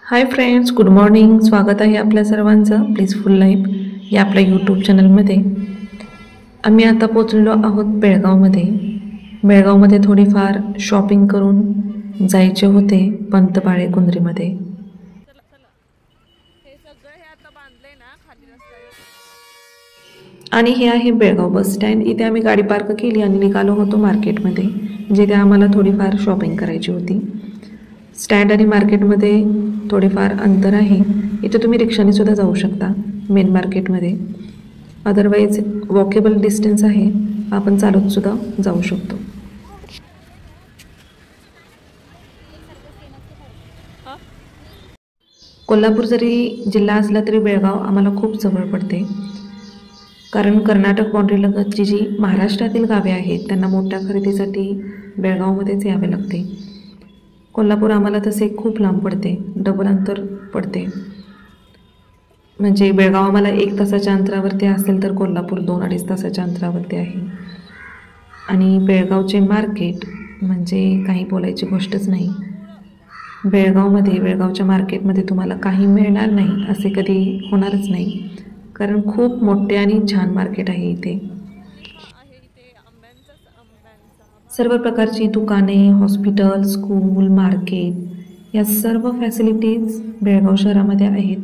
Hi friends, good morning. स्वागत आहे आपल्या सर्वांचं ब्लिसफुल लाईफ या आपल्या यूट्यूब चॅनलमध्ये. आम्ही आता पोचलेलो आहोत बेळगावमध्ये. बेळगावमध्ये थोडीफार शॉपिंग करून जायचे होते पंतपाळे कुंद्रीमध्ये. आणि हे आहे बेळगाव बस स्टँड. इथे आम्ही गाडी पार्क केली आणि निघालो होतो मार्केटमध्ये, जिथे आम्हाला थोडीफार शॉपिंग करायची होती. स्टँड आणि मार्केटमध्ये थोडेफार अंतर आहे. इथे तुम्ही रिक्षाने सुद्धा जाऊ शकता मेन मार्केटमध्ये. अदरवाईज वॉकेबल डिस्टन्स आहे, आपण चालत सुद्धा जाऊ शकतो. कोल्हापूर जरी जिल्हा असला तरी बेळगाव आम्हाला खूप जवळ पडते, कारण कर्नाटक बाँड्रीलगतची जी महाराष्ट्रातील गावे आहेत त्यांना मोठ्या खरेदीसाठी बेळगावमध्येच यावे लागते. कोल्हापूर आम्हाला तसे खूप लांब पडते, डबल अंतर पडते. म्हणजे बेळगाव आम्हाला 1 तासाच्या अंतरावरती असेल तर कोल्हापूर 2-2.5 तासाच्या अंतरावरती आहे. आणि बेळगावचे मार्केट म्हणजे काही बोलायची गोष्टच नाही. बेळगावच्या मार्केटमध्ये तुम्हाला काही मिळणार नाही असे कधी होणारच नाही, कारण खूप मोठे आणि छान मार्केट आहे इथे. सर्व प्रकारची दुकाने, हॉस्पिटल, स्कूल, मार्केट या सर्व फॅसिलिटीज बेळगाव शहरामध्ये आहेत.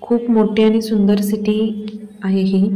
खूप मोठी आणि सुंदर सिटी आहे ही.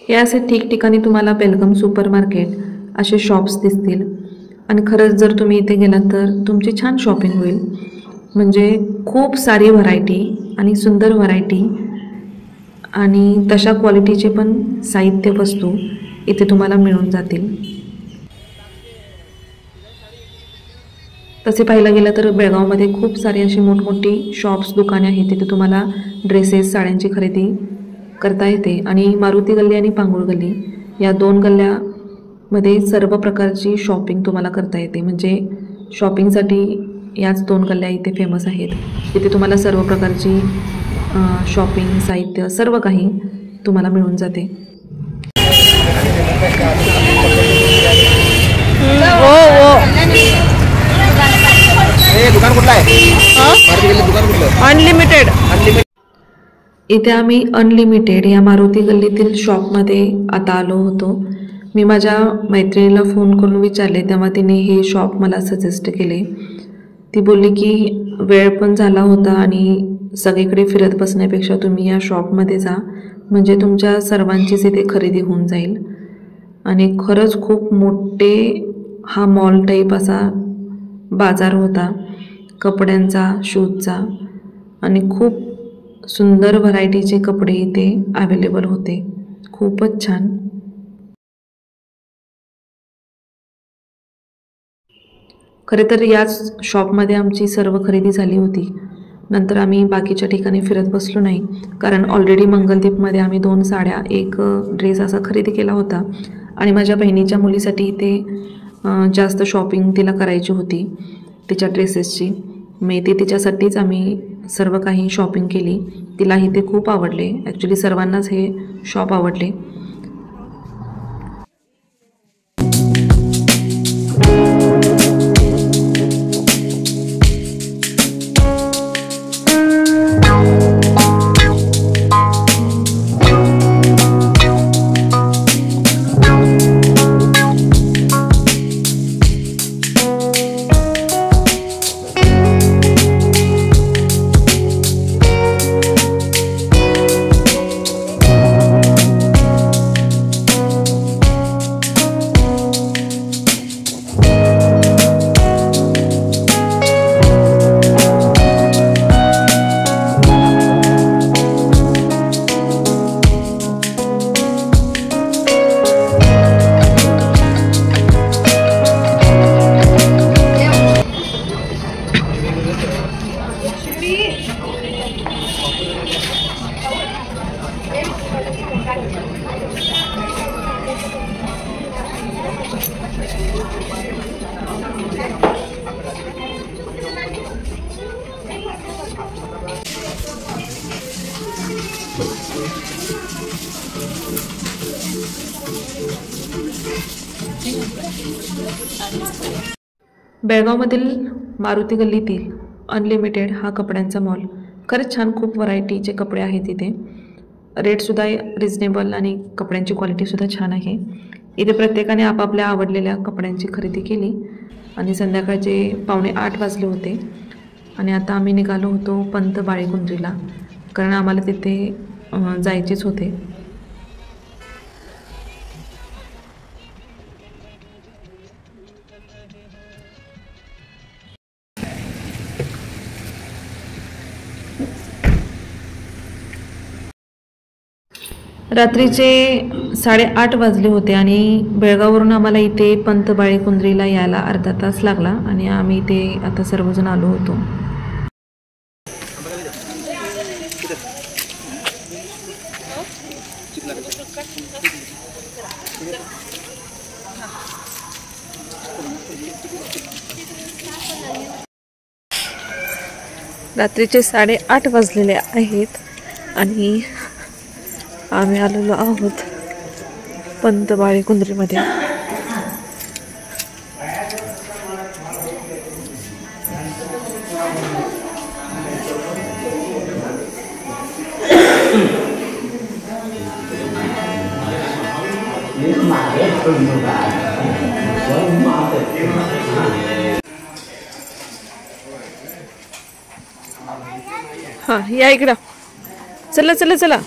हे असे ठिकठिकाणी तुम्हाला बेलगम सुपर मार्केट असे शॉप्स दिसतील. आणि खरंच जर तुम्ही इथे गेलात तर तुमची छान शॉपिंग होईल. म्हणजे खूप सारी व्हरायटी आणि सुंदर व्हरायटी आणि तशा क्वालिटीचे पण साहित्य वस्तू इथे तुम्हाला मिळून जातील. तसे पाहायला गेलं तर बेळगावमध्ये खूप सारी अशी मोठमोठी शॉप्स, दुकाने आहेत. तिथे तुम्हाला ड्रेसेस, साड्यांची खरेदी करता येते. आणि मारुती गल्ली आणि पांगुळ गल्ली या 2 गल्ल्यामध्ये सर्व प्रकारची शॉपिंग तुम्हाला करता येते. म्हणजे शॉपिंगसाठी याच 2 गल्ल्या इथे फेमस आहेत. तिथे तुम्हाला सर्व प्रकारची शॉपिंग साहित्य सर्व काही तुम्हाला मिळून जाते. दुकान कुठलं आहे? अनलिमिटेड. इथे आम्ही अनलिमिटेड या मारुती गल्लीतील शॉपमध्ये आता आलो होतो. मी माझ्या मैत्रिणीला फोन करून विचारले तेव्हा तिने हे शॉप मला सजेस्ट केले. ती बोलली की वेळ पण झाला होता आणि सगळीकडे फिरत बसण्यापेक्षा तुम्ही या शॉपमध्ये जा, म्हणजे तुमच्या सर्वांचीच इथे खरेदी होऊन जाईल. आणि खरंच खूप मोठे हा मॉल टाईप असा बाजार होता कपड्यांचा, शूजचा, आणि खूप सुंदर व्हरायटीचे कपडे इथे अवेलेबल होते. खूपच छान. खरे तर याच शॉपमध्ये आमची सर्व खरेदी झाली होती. नंतर आम्ही बाकीच्या ठिकाणी फिरत बसलो नाही, कारण ऑलरेडी मंगलदीपमध्ये आम्ही 2 साड्या, 1 ड्रेस असा खरेदी केला होता. आणि माझ्या बहिणीच्या मुलीसाठी इथे जास्त शॉपिंग तिला करायची होती तिच्या ड्रेसेसची. मी ती तिच्यासाठीच आम्ही सर्व काही शॉपिंग केली. तिलाही ते खूप आवडले. ॲक्च्युली सर्वांनाच हे शॉप आवडले. बेळगावमधील मारुती गल्लीतील अनलिमिटेड हा कपड्यांचा मॉल खरंच छान. खूप व्हरायटीचे कपडे आहेत इथे. रेटसुद्धा रिजनेबल आणि कपड्यांची क्वालिटीसुद्धा छान आहे. इथे प्रत्येकाने आपापल्या आवडलेल्या कपड्यांची खरेदी केली आणि संध्याकाळचे 7:45 वाजले होते आणि आता आम्ही निघालो होतो पंत बाळेकुंद्रीला, कारण आम्हाला तिथे जायचेच होते. रात्रीचे 8:30 वाजले होते आणि बेळगाववरून आम्हाला इथे पंत बाळेकुंद्रीला यायला अर्धा तास लागला आणि आम्ही इथे आता सर्वजण आलो होतो. रात्रीचे 8:30 वाजलेले आहेत आणि आम्ही आलेलो आहोत पंत बाळेकुंद्रीमध्ये. हां, या इकडं. चला चला चला.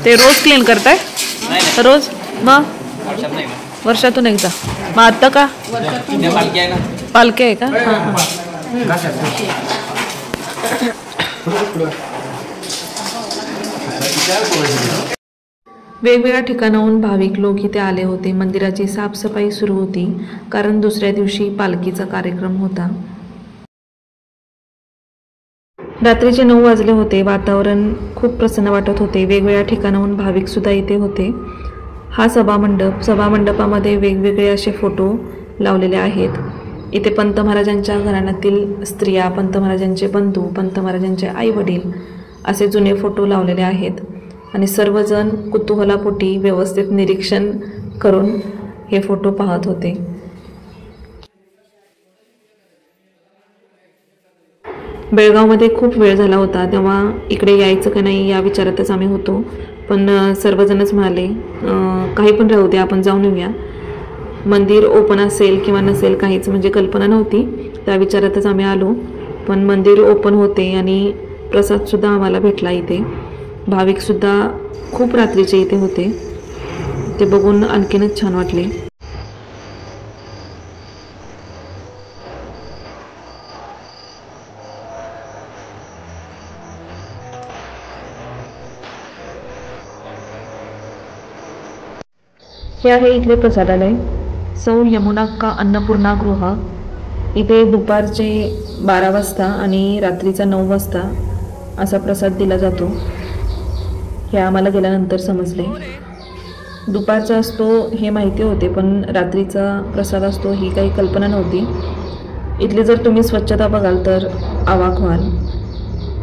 ते रोज क्लीन करताय? रोज? मग वर्षातून एकदा. मग आता का पालखी आहे का? वेगवेगळ्या ठिकाणाहून भाविक लोक इथे आले होते. मंदिराची साफसफाई सुरू होती कारण दुसऱ्या दिवशी पालखीचा कार्यक्रम होता. रात्रीचे 9 वाजले होते. वातावरण खूप प्रसन्न वाटत होते. वेगवेगळ्या ठिकाणाहून भाविक सुद्धा इथे होते. हा सभामंडपामध्ये वेगवेगळे असे फोटो लावलेले आहेत. इथे पंत महाराजांच्या घराण्यातील स्त्रिया, पंत महाराजांचे बंधू, पंत महाराजांचे आई वडील असे जुने फोटो लावलेले आहेत आणि सर्वजण कुतूहलापोटी व्यवस्थित निरीक्षण करून हे फोटो पाहत होते। बेळगावमध्ये खूप वेळ झाला होता, तेव्हा इकडे यायचं का नाही या विचारातच आम्ही होतो, पण सर्वजणच म्हणाले काही पण राहू दे, आपण जाऊन येऊया। मंदिर ओपन असेल किंवा नसेल काहीच म्हणजे कल्पना नव्हती, त्या विचारातच आम्ही आलो। पण मंदिर ओपन होते आणि प्रसादसुद्धा आम्हाला भेटला इथे। भाविकसुद्धा खूप रात्रीचे इथे होते, ते बघून आणखीनच छान वाटले। हे आहे इथले प्रसादालय, सौ यमुनाक्का अन्नपूर्णा गृह। इथे दुपारचे 12 वाजता आणि रात्रीचा 9 वाजता असा प्रसाद दिला जातो, हे आम्हाला गेल्यानंतर समजले। दुपारचा असतो हे माहिती होते, पण रात्रीचा प्रसाद असतो ही काही कल्पना नव्हती। इथली जर तुम्ही स्वच्छता बघाल तर अवाक व्हाल।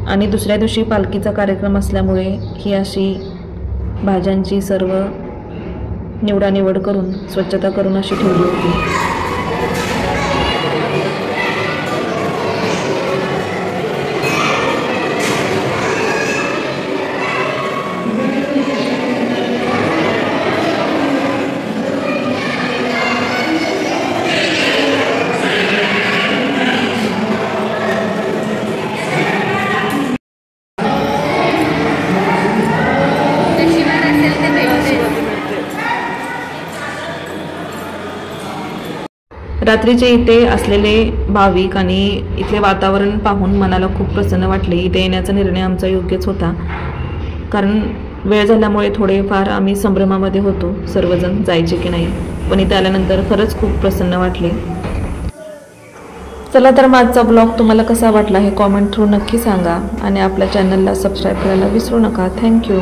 आणि दुसऱ्या दिवशी पालखीचा कार्यक्रम असल्यामुळे ही अशी भाज्यांची सर्व निवडानिवड करून स्वच्छता करून अशी ठेवली होती। रात्रीचे इथे असलेले भाविक आणि इथले वातावरण पाहून मनाला खूप प्रसन्न वाटले। इथे येण्याचा निर्णय आमचा योग्यच होता, कारण वेळ झाल्यामुळे थोडेफार आम्ही संभ्रमामध्ये होतो सर्वजण जायचे की नाही, पण इथे आल्यानंतर खरंच खूप प्रसन्न वाटले। चला तर माझा ब्लॉग तुम्हाला कसा वाटला हे कॉमेंट थ्रू नक्की सांगा आणि आपल्या चॅनलला सबस्क्राईब करायला विसरू नका। थँक्यू।